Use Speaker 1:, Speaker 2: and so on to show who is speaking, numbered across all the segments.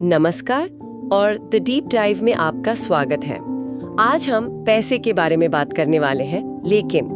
Speaker 1: नमस्कार और the deep dive में आपका स्वागत है। आज हम पैसे के बारे में बात करने वाले हैं, लेकिन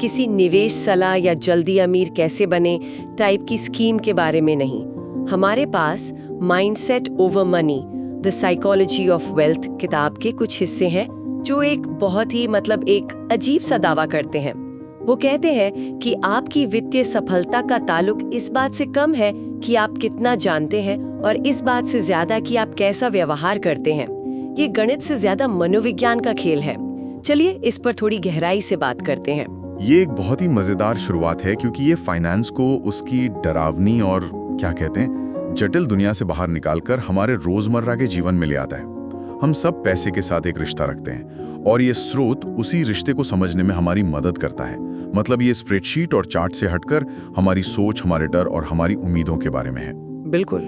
Speaker 1: किसी निवेश सलाह या जल्दी अमीर कैसे बने टाइप की स्कीम के बारे में नहीं। हमारे पास mindset over money, the psychology of wealth किताब के कुछ हिस्से हैं जो एक बहुत ही एक अजीब सा दावा करते हैं। वो कहते हैं कि आपकी वित्तीय सफलता का ताल्लुक इस बात से कम है कि आप कितना जानते हैं और इस बात से ज्यादा कि आप कैसा व्यवहार करते हैं। ये गणित से ज्यादा मनोविज्ञान का खेल है। चलिए इस पर थोड़ी गहराई से बात करते हैं।
Speaker 2: ये एक बहुत ही मजेदार शुरुआत है क्योंकि ये फाइनेंस को उसकी डरावनी और जटिल दुनिया से बाहर निकालकर हमारे रोजमर्रा के जीवन में ले आता है। हम सब पैसे के साथ एक रिश्ता रखते हैं और ये स्रोत उसी रिश्ते को समझने में हमारी मदद करता है। मतलब ये स्प्रेडशीट और चार्ट से हटकर हमारी सोच, हमारे डर और हमारी उम्मीदों के बारे में है।
Speaker 1: बिल्कुल।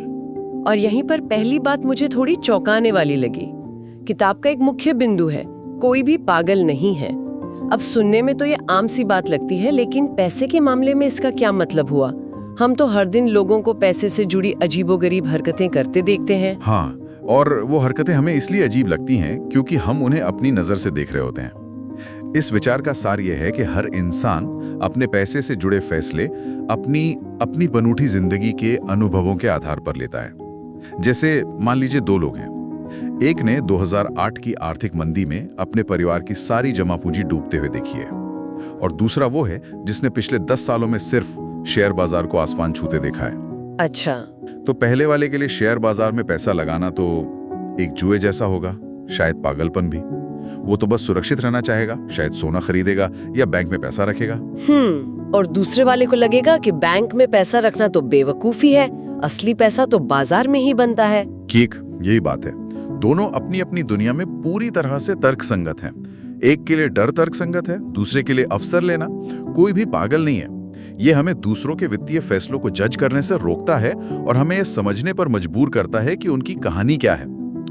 Speaker 1: और यहीं पर पहली बात मुझे थोड़ी चौंकाने वाली लगी। किताब का एक मुख्य बिंदु है, कोई भी पागल नहीं है। अब सुनने में तो ये आम सी बात लगती है, लेकिन पैसे के मामले में इसका क्या मतलब हुआ? हम तो हर दिन लोगों को पैसे से जुड़ी अजीबोगरीब हरकतें करते देखते हैं।
Speaker 2: हाँ, और वो हरकतें हमें इसलिए अजीब लगती हैं क्योंकि हम उन्हें अपनी नजर से देख रहे होते हैं। इस विचार का सार यह है कि हर इंसान अपने पैसे से जुड़े फैसले अपनी बनूठी जिंदगी के अनुभवों के आधार पर लेता है। जैसे मान लीजिए दो लोग हैं। एक ने 2008 की आर्थिक मंदी में अपने परिवार की सारी जमा पूंजी डूबते हुए देखी है, और दूसरा वो है जिसने पिछले 10 सालों में सिर्फ शेयर बाजार को आसमान छूते देखा है।
Speaker 1: अच्छा,
Speaker 2: तो पहले वाले के लिए शेयर बाजार में पैसा लगाना तो एक जुए जैसा होगा, शायद पागलपन भी। वो तो बस सुरक्षित रहना चाहेगा, शायद सोना खरीदेगा या बैंक में पैसा रखेगा।
Speaker 1: और दूसरे वाले को लगेगा कि बैंक में पैसा रखना तो बेवकूफी है, असली पैसा तो बाजार में ही बनता है।
Speaker 2: ठीक यही बात है। दोनों अपनी अपनी दुनिया में पूरी तरह से तर्कसंगत हैं। एक के लिए डर तर्कसंगत है, दूसरे के लिए अवसर लेना। कोई भी पागल नहीं है। ये हमें दूसरों के वित्तीय फैसलों को जज करने से रोकता है और हमें यह समझने पर मजबूर करता है कि उनकी कहानी क्या है।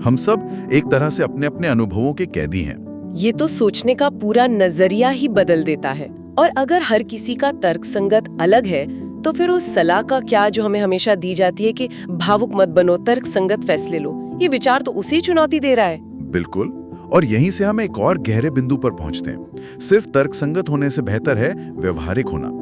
Speaker 2: हम सब एक तरह से अपने अपने अनुभवों के कैदी हैं।
Speaker 1: ये तो सोचने का पूरा नजरिया ही बदल देता है। और अगर हर किसी का तर्कसंगत अलग है, तो फिर उस सलाह का क्या जो हमें हमेशा दी जाती है कि भावुक मत बनो, तर्कसंगत फैसले लो। ये विचार तो उसी चुनौती दे रहा है।
Speaker 2: बिल्कुल। और यहीं से हम एक और गहरे बिंदु पर पहुंचते हैं। सिर्फ तर्कसंगत होने से बेहतर है व्यवहारिक होना।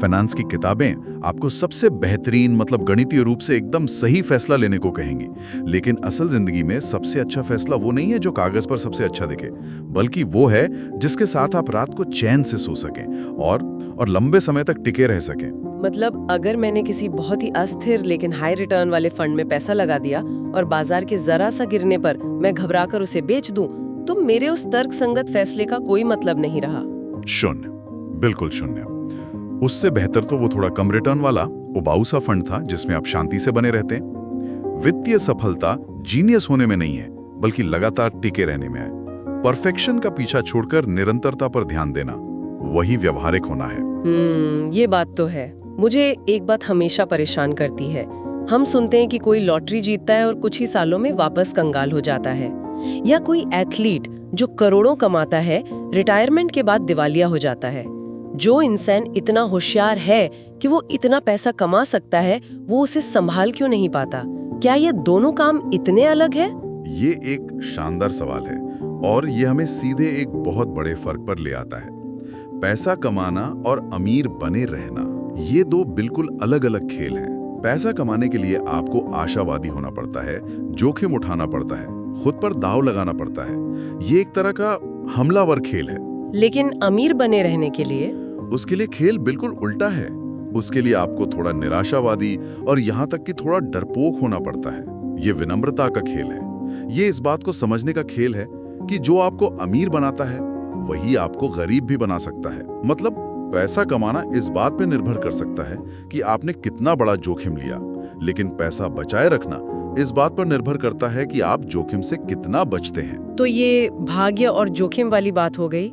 Speaker 2: फाइनेंस की किताबें आपको सबसे बेहतरीन गणितीय रूप से एकदम सही फैसला लेने को कहेंगी, लेकिन असल जिंदगी में सबसे अच्छा फैसला वो नहीं है जो कागज पर सबसे अच्छा दिखे, बल्कि वो है जिसके साथ आप रात को चैन से सो सकें और लंबे समय तक टिके रह सकें।
Speaker 1: मतलब अगर मैंने किसी बहुत ही अस्थिर लेकिन हाई रिटर्न वाले फंड में पैसा लगा दिया और बाजार के जरा सा गिरने पर मैं घबराकर उसे बेच दूं, तो मेरे उस तर्कसंगत फैसले का कोई मतलब नहीं रहा।
Speaker 2: शून्य, बिल्कुल शून्य। उससे बेहतर तो वो थोड़ा कम रिटर्न वाला उबाऊ सा फंड था जिसमें आप शांति से बने रहते हैं। वित्तीय सफलता जीनियस होने में नहीं है, बल्कि लगातार टिके रहने में है। परफेक्शन का पीछा छोड़कर निरंतरता पर ध्यान देना, वही व्यवहारिक होना है।
Speaker 1: ये बात तो है। मुझे एक बात हमेशा परेशान करती है। हम सुनते हैं कि कोई लॉटरी जीतता है और कुछ ही सालों में वापस कंगाल हो जाता है, या कोई एथलीट जो करोड़ों कमाता है रिटायरमेंट के बाद दिवालिया हो जाता है। जो इंसान इतना होशियार है कि वो इतना पैसा कमा सकता है, वो उसे संभाल क्यों नहीं पाता? क्या ये दोनों काम इतने अलग है?
Speaker 2: ये एक शानदार सवाल है और ये हमें सीधे एक बहुत बड़े फर्क पर ले आता है। पैसा कमाना और अमीर बने रहना, ये दो बिल्कुल अलग अलग खेल हैं। पैसा कमाने के लिए आपको आशावादी होना पड़ता है, जोखिम उठाना पड़ता है, खुद पर दांव लगाना पड़ता है। ये एक तरह का हमलावर खेल है।
Speaker 1: लेकिन अमीर बने रहने के लिए
Speaker 2: उसके लिए खेल बिल्कुल उल्टा है। उसके लिए आपको थोड़ा निराशावादी और यहाँ तक कि थोड़ा डरपोक होना पड़ता है। ये विनम्रता का खेल है। ये इस बात को समझने का खेल है कि जो आपको अमीर बनाता है वही आपको गरीब भी बना सकता है। मतलब पैसा कमाना इस बात पे निर्भर कर सकता है कि आपने कितना बड़ा जोखिम लिया, लेकिन पैसा बचाए रखना इस बात पर निर्भर करता है कि आप जोखिम से कितना बचते हैं।
Speaker 1: तो ये भाग्य और जोखिम वाली बात हो गई।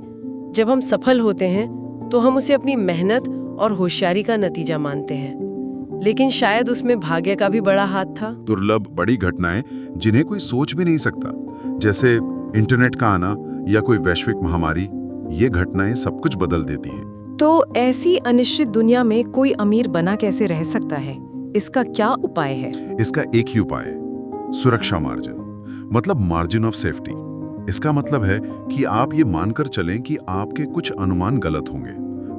Speaker 1: जब हम सफल होते हैं तो हम उसे अपनी मेहनत और होशियारी का नतीजा मानते हैं, लेकिन शायद उसमें भाग्य का भी बड़ा हाथ था।
Speaker 2: दुर्लभ बड़ी घटनाएं जिन्हें कोई सोच भी नहीं सकता, जैसे इंटरनेट का आना या कोई वैश्विक महामारी, ये घटनाएं सब कुछ बदल देती हैं।
Speaker 3: तो ऐसी अनिश्चित दुनिया में कोई अमीर बना कैसे रह सकता है? इसका क्या उपाय है?
Speaker 2: इसका एक ही उपाय है, सुरक्षा मार्जिन मतलब मार्जिन ऑफ सेफ्टी। इसका मतलब है कि आप ये मानकर चलें कि आपके कुछ अनुमान गलत होंगे।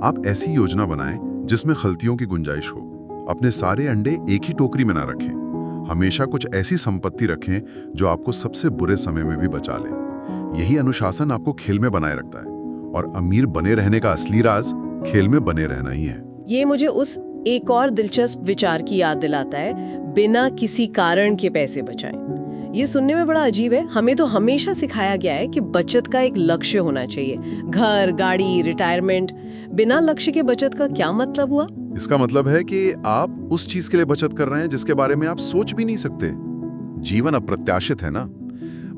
Speaker 2: आप ऐसी योजना बनाएं जिसमें गलतियों की गुंजाइश हो। अपने सारे अंडे एक ही टोकरी में ना रखें। हमेशा कुछ ऐसी संपत्ति रखें जो आपको सबसे बुरे समय में भी बचा ले। यही अनुशासन आपको खेल में बनाए रखता है, और अमीर बने रहने का असली राज खेल में बने रहना ही है।
Speaker 1: ये मुझे उस एक और दिलचस्प विचार की याद दिलाता है, बिना किसी कारण के पैसे बचाएं। ये सुनने में बड़ा अजीब है। हमें तो हमेशा सिखाया गया है कि बचत का एक लक्ष्य होना चाहिए, घर, गाड़ी, रिटायरमेंट। बिना लक्ष्य के बचत का क्या मतलब हुआ?
Speaker 2: इसका मतलब है कि आप उस चीज के लिए बचत कर रहे हैं जिसके बारे में आप सोच भी नहीं सकते। जीवन अप्रत्याशित है ना।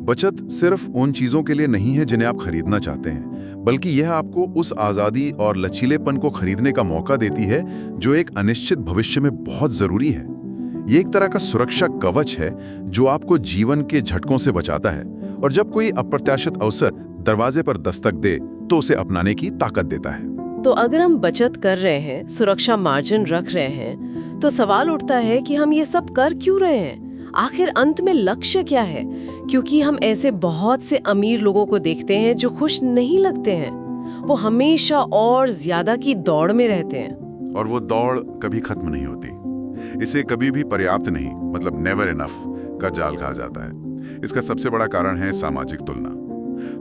Speaker 2: बचत सिर्फ उन चीजों के लिए नहीं है जिन्हें आप खरीदना चाहते हैं, बल्कि यह आपको उस आजादी और लचीलेपन को खरीदने का मौका देती है जो एक अनिश्चित भविष्य में बहुत जरूरी है। ये एक तरह का सुरक्षा कवच है जो आपको जीवन के झटकों से बचाता है, और जब कोई अप्रत्याशित अवसर दरवाजे पर दस्तक दे तो उसे अपनाने की ताकत देता है।
Speaker 1: तो अगर हम बचत कर रहे हैं, सुरक्षा मार्जिन रख रहे हैं, तो सवाल उठता है कि हम ये सब कर क्यों रहे हैं? आखिर अंत में लक्ष्य क्या है? क्योंकि हम ऐसे बहुत से अमीर लोगों को देखते हैं जो खुश नहीं लगते हैं। वो हमेशा और ज्यादा की दौड़ में रहते हैं,
Speaker 2: और वो दौड़ कभी खत्म नहीं होती। इसे कभी भी पर्याप्त नहीं, मतलब नेवर इनफ का जाल कहा जाता है। इसका सबसे बड़ा कारण है सामाजिक तुलना।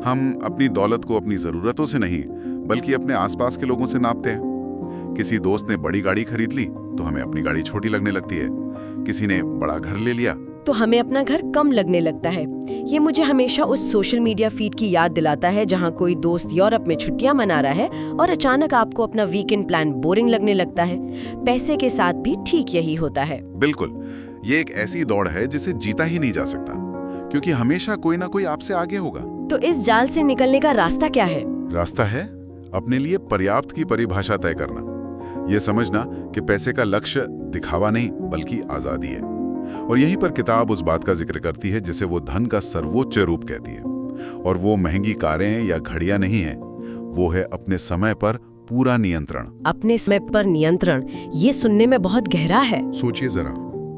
Speaker 2: हम अपनी दौलत को अपनी जरूरतों से नहीं, बल्कि अपने आसपास के लोगों से नापते हैं। किसी दोस्त ने बड़ी गाड़ी खरीद ली तो हमें अपनी गाड़ी छोटी लगने लगती है। किसी ने बड़ा घर ले लिया
Speaker 1: तो हमें अपना घर कम लगने लगता है। ये मुझे हमेशा उस सोशल मीडिया फीड की याद दिलाता है जहाँ कोई दोस्त यूरोप में छुट्टियां मना रहा है और अचानक आपको अपना वीकेंड प्लान बोरिंग लगने लगता है। पैसे के साथ भी ठीक यही होता है।
Speaker 2: बिल्कुल, ये एक ऐसी दौड़ है जिसे जीता ही नहीं जा सकता, क्योंकि हमेशा कोई ना कोई आपसे आगे होगा।
Speaker 1: तो इस जाल से निकलने का रास्ता क्या है?
Speaker 2: रास्ता है अपने लिए पर्याप्त की परिभाषा तय करना। यह समझना कि पैसे का लक्ष्य दिखावा नहीं बल्कि आजादी है। और यहीं पर किताब उस बात का जिक्र करती है जिसे वो धन का सर्वोच्च रूप कहती है। और वो महंगी कारें या घड़ियां नहीं है, वो है अपने समय पर पूरा नियंत्रण।
Speaker 1: अपने समय पर नियंत्रण, ये सुनने में बहुत गहरा है।
Speaker 2: सोचिए जरा,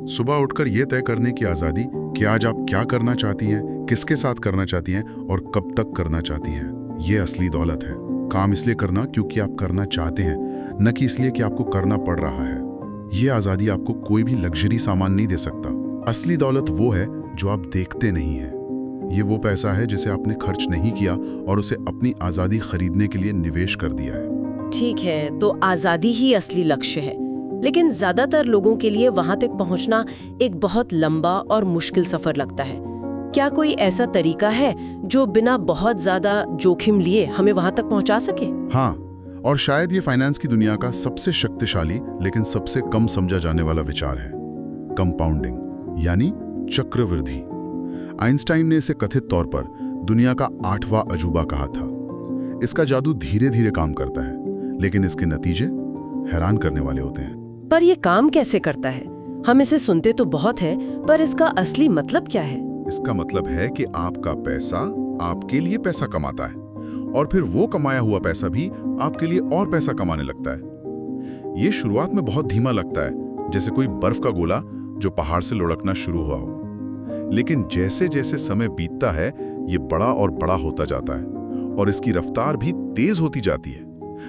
Speaker 2: सुबह उठकर यह तय करने की आजादी कि आज आप क्या करना चाहती हैं, किसके साथ करना चाहती हैं और कब तक करना चाहती हैं। ये असली दौलत है। काम इसलिए करना क्योंकि आप करना चाहते हैं, न कि इसलिए कि आपको करना पड़ रहा है। ये आजादी आपको कोई भी लग्जरी सामान नहीं दे सकता। असली दौलत वो है जो आप देखते नहीं हैं। ये वो पैसा है जिसे आपने खर्च नहीं किया और उसे अपनी आजादी खरीदने के लिए निवेश कर दिया है।
Speaker 1: ठीक है, तो आजादी ही असली लक्ष्य है, लेकिन ज्यादातर लोगों के लिए वहां तक पहुंचना एक बहुत लंबा और मुश्किल सफर लगता है। क्या कोई ऐसा तरीका है जो बिना बहुत ज्यादा जोखिम लिए हमें वहां तक पहुंचा सके?
Speaker 2: हाँ, और शायद ये फाइनेंस की दुनिया का सबसे शक्तिशाली लेकिन सबसे कम समझा जाने वाला विचार है, कंपाउंडिंग यानी चक्रवृद्धि। आइंस्टाइन ने इसे कथित तौर पर दुनिया का 8वां अजूबा कहा था। इसका जादू धीरे धीरे काम करता है, लेकिन इसके नतीजे हैरान करने वाले होते हैं।
Speaker 1: पर यह काम कैसे करता है? हम इसे सुनते तो बहुत है, पर इसका असली मतलब क्या है?
Speaker 2: इसका मतलब है कि आपका पैसा आपके लिए पैसा कमाता है, और फिर वो कमाया हुआ पैसा भी आपके लिए और पैसा कमाने लगता है। ये शुरुआत में बहुत धीमा लगता है, जैसे कोई बर्फ का गोला जो पहाड़ से लुढ़कना शुरू हुआ हो। लेकिन जैसे जैसे समय बीतता है, ये बड़ा और बड़ा होता जाता है, और इसकी रफ्तार भी तेज होती जाती है।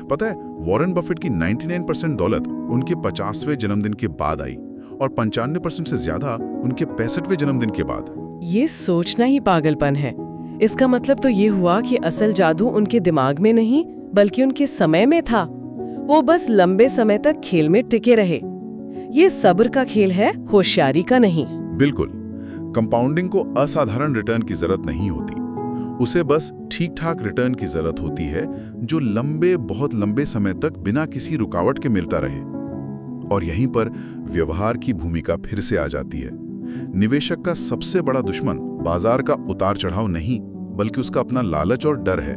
Speaker 2: पता है, वॉरेन बफेट की 99% दौलत उनके 50वें जन्मदिन के बाद आई, और 95% से ज्यादा उनके 65वें जन्मदिन के बाद।
Speaker 4: ये सोचना ही पागलपन है। इसका मतलब तो ये हुआ कि असल जादू उनके दिमाग में नहीं बल्कि उनके समय में था। वो बस लंबे समय तक खेल में टिके रहे। ये सब्र का खेल है, होशियारी का नहीं।
Speaker 2: बिल्कुल, कंपाउंडिंग को असाधारण रिटर्न की जरूरत नहीं होती, उसे बस ठीक ठाक रिटर्न की जरूरत होती है जो बहुत लंबे समय तक बिना किसी रुकावट के मिलता रहे। और यहीं पर व्यवहार की भूमिका फिर से आ जाती है। निवेशक का सबसे बड़ा दुश्मन बाजार का उतार चढ़ाव नहीं, बल्कि उसका अपना लालच और डर है।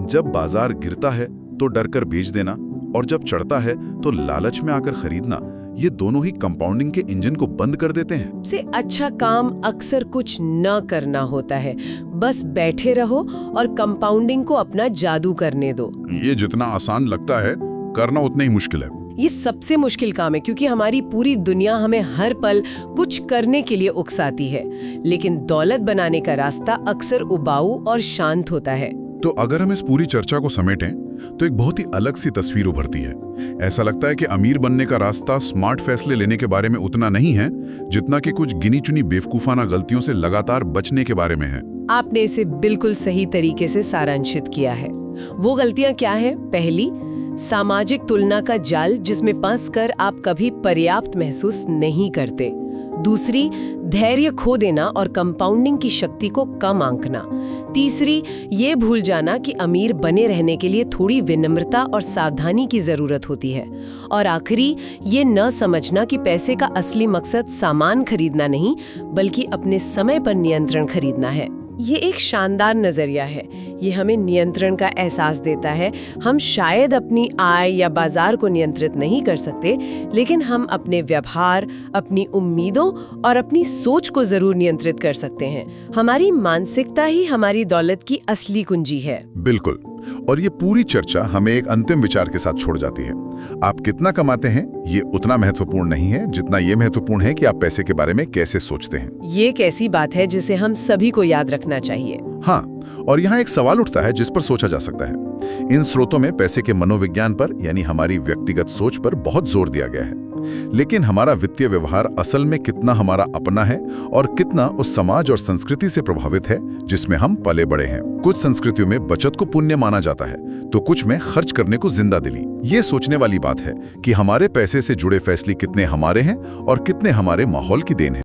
Speaker 2: जब बाजार गिरता है तो डर कर बेच देना, और जब चढ़ता है तो लालच में आकर खरीदना, ये दोनों ही कंपाउंडिंग के इंजन को बंद कर देते हैं।
Speaker 1: से अच्छा काम अक्सर कुछ न करना होता है, बस बैठे रहो और कंपाउंडिंग को अपना जादू करने दो।
Speaker 2: ये जितना आसान लगता है, करना उतना ही मुश्किल है।
Speaker 1: ये सबसे मुश्किल काम है क्योंकि हमारी पूरी दुनिया हमें हर पल कुछ करने के लिए उकसाती है, लेकिन दौलत बनाने का रास्ता अक्सर उबाऊ और शांत होता है।
Speaker 2: तो अगर हम इस पूरी चर्चा को समेटें तो एक बहुत ही अलग सी तस्वीर उभरती है। ऐसा लगता है कि अमीर बनने का रास्ता स्मार्ट फैसले लेने के बारे में उतना नहीं है जितना कि कुछ गिनी चुनी बेवकूफाना गलतियों से लगातार बचने के बारे में है।
Speaker 1: आपने इसे बिल्कुल सही तरीके से सारांशित किया है। वो गलतियां क्या है? पहली, सामाजिक तुलना का जाल जिसमें फंसकर आप कभी पर्याप्त महसूस नहीं करते। दूसरी, धैर्य खो देना और कंपाउंडिंग की शक्ति को कम आंकना। तीसरी, ये भूल जाना कि अमीर बने रहने के लिए थोड़ी विनम्रता और सावधानी की जरूरत होती है। और आखिरी, ये न समझना कि पैसे का असली मकसद सामान खरीदना नहीं बल्कि अपने समय पर नियंत्रण खरीदना है। ये एक शानदार नजरिया है। ये हमें नियंत्रण का एहसास देता है। हम शायद अपनी आय या बाजार को नियंत्रित नहीं कर सकते, लेकिन हम अपने व्यवहार, अपनी उम्मीदों और अपनी सोच को जरूर नियंत्रित कर सकते हैं। हमारी मानसिकता ही हमारी दौलत की असली कुंजी है।
Speaker 2: बिल्कुल। और ये पूरी चर्चा हमें एक अंतिम विचार के साथ छोड़ जाती है। आप कितना कमाते हैं ये उतना महत्वपूर्ण नहीं है जितना ये महत्वपूर्ण है कि आप पैसे के बारे में कैसे सोचते हैं।
Speaker 1: ये एक ऐसी बात है जिसे हम सभी को याद रखना चाहिए।
Speaker 2: हाँ, और यहाँ एक सवाल उठता है जिस पर सोचा जा सकता है। इन स्रोतों में पैसे के मनोविज्ञान पर यानी हमारी व्यक्तिगत सोच पर बहुत जोर दिया गया है, लेकिन हमारा वित्तीय व्यवहार असल में कितना हमारा अपना है और कितना उस समाज और संस्कृति से प्रभावित है जिसमें हम पले बड़े हैं। कुछ संस्कृतियों में बचत को पुण्य माना जाता है तो कुछ में खर्च करने को जिंदा दिली। ये सोचने वाली बात है कि हमारे पैसे से जुड़े फैसले कितने हमारे हैं और कितने हमारे माहौल की देन है।